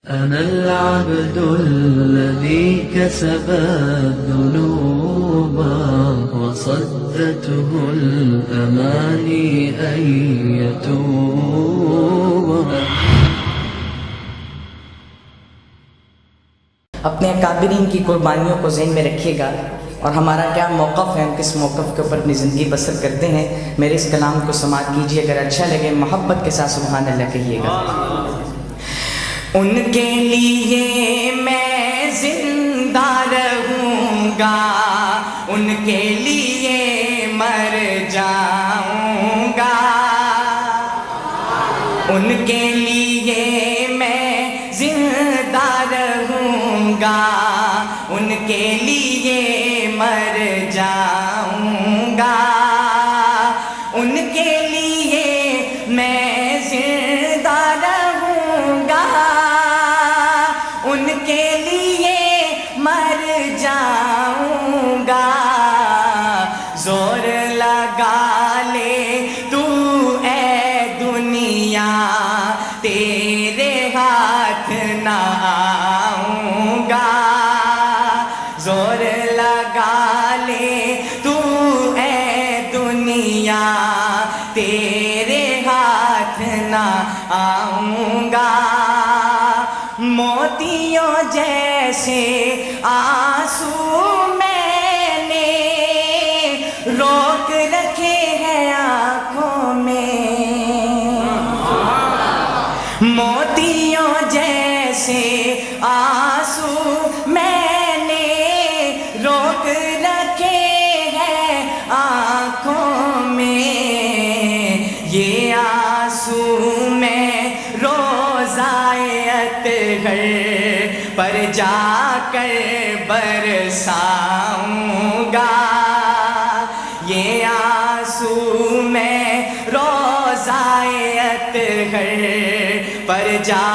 أنا العبد الذي كسب الذنوب وصدته الأماني أن يتوب. اپنے اکابرین کی قربانیوں کو ذہن میں رکھیے گا اور ہمارا کیا موقف ہے، ہم کس موقف کے اوپر اپنی زندگی بسر کرتے ہیں. میرے اس کلام کو سماعت کیجیے، اگر اچھا لگے محبت کے ساتھ سبحان اللہ کہیے گا. ان کے لیے میں زندہ رہوں گا، ان کے لیے مر جاؤں گا، ان کے لیے میں زندہ رہوں گا، ان کے لیے مر جاؤں گا، ان کے لیے میں زندہ رہوں گا، ان کے لیے مر جاؤں گا. زور لگا لے تو اے دنیا، تیرے ہاتھ نہ آؤں گا. زور لگا لے تو اے دنیا، تیرے ہاتھ نہ آؤں گا. موتیوں جیسے آنسو میں نے روک رکھے ہیں آنکھوں میں، موتیوں جیسے آنسو میں نے روک رکھے ہیں آنکھوں میں. یہ آنسو میں روزائے اطہر پر جا کر برساؤں گا. یہ آنسو میں روزائے اطہر پر جا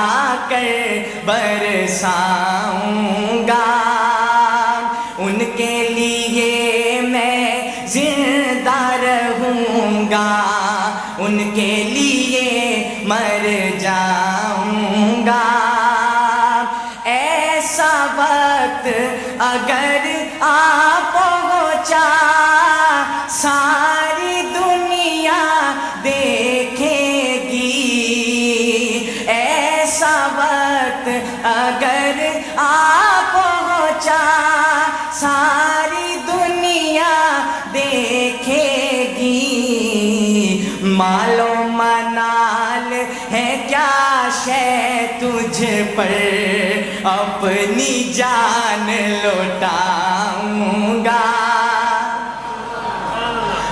کر برساؤں گا. ان کے لیے میں زندہ رہوں گا، ان کے لیے مر جاؤں گا. ایسا وقت اگر آ پہنچا ساری دنیا دیکھے گی، ایسا وقت اگر آ پہنچا ساری دنیا دیکھے گی. مال و منال ہے کیا شے تجھ پر، اپنی جان لوٹاؤں گا.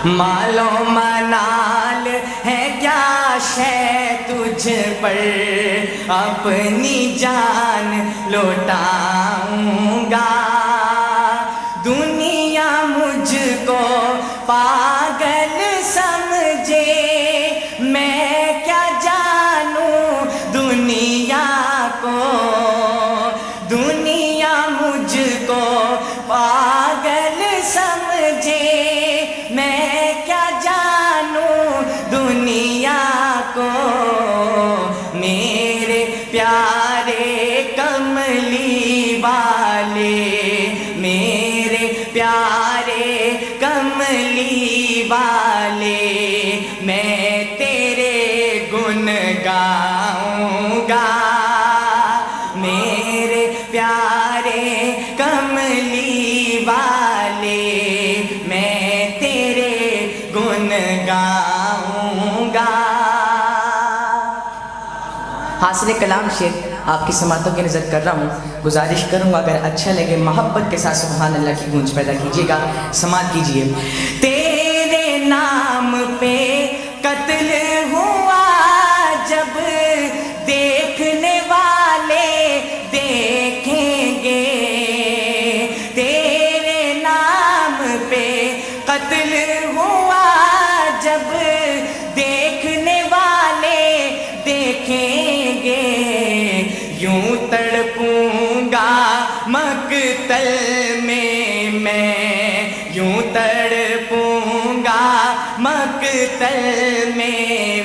مال و منال ہے کیا شے تجھ پر، اپنی جان لوٹاؤں گا. دنیا مجھ کو پاگل سمجھے، میں کیا جانوں دنیا کو. دنیا مجھ کو پاگل سمجھے، میں کیا جانوں دنیا کو. میرے پیارے کملی والے، میرے پیارے کملی والے، میں تیرے گن گاؤں گا. میرے پیارے کملی والے، میں تیرے گن گاؤں گا. حاصل کلام شعر آپ کی سماعتوں کی نظر کر رہا ہوں. گزارش کروں گا اگر اچھا لگے محبت کے ساتھ سبحان اللہ کی گونج پیدا کیجیے گا. سماعت کیجیے. تیرے نام پہ قتل ہوا جب دیکھنے والے دیکھیں گے، تیرے نام پہ قتل ہوا جب دیکھنے والے دیکھیں گے. یوں تڑپوں گا مقتل میں یوں تڑپوں گا مقتل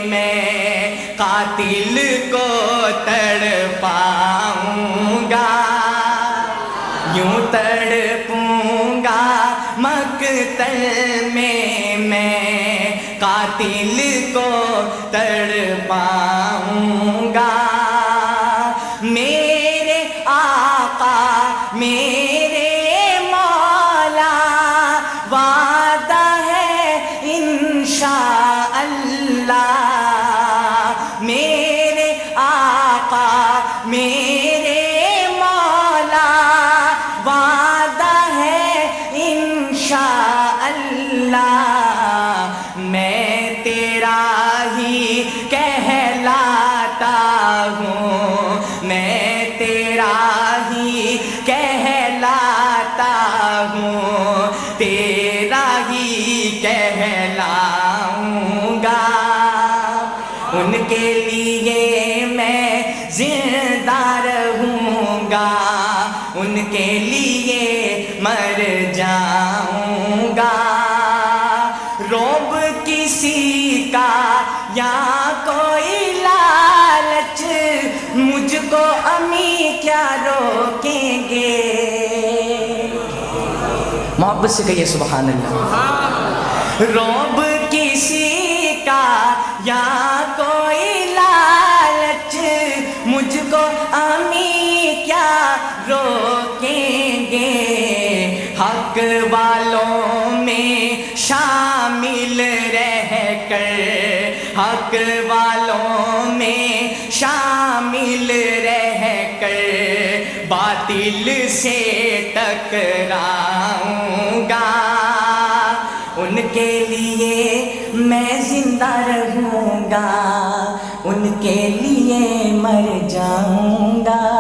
میں قاتل کو تڑپاؤں تڑپوں گا مقتل میں قاتل کو تڑپاؤں گا. میرے آقا میرے مولا وعدہ ہے انشاءاللہ. میرے آقا میرے مولا وعدہ ہے انشاءاللہ. میں تیرا ہی کہلاتا ہوں, میں تیرا ہی کہلاتا ہوں, تیرا ہی کہلاؤں گا. ان کے لیے میں زندہ رہوں گا, ان کے لیے مر جاؤں گا. روب کسی کا یا کوئی لالچ مجھ کو امی کیا روکیں گے. محبت سے کہیے سبحان اللہ. روب کسی کا یا کوئی لالچ مجھ کو امی کیا روکیں گے. حق والوں میں شامل رہ کر, حق والوں میں شامل رہ کر باطل سے ٹکراؤں گا. ان کے لیے میں زندہ رہوں گا, ان کے لیے مر جاؤں گا.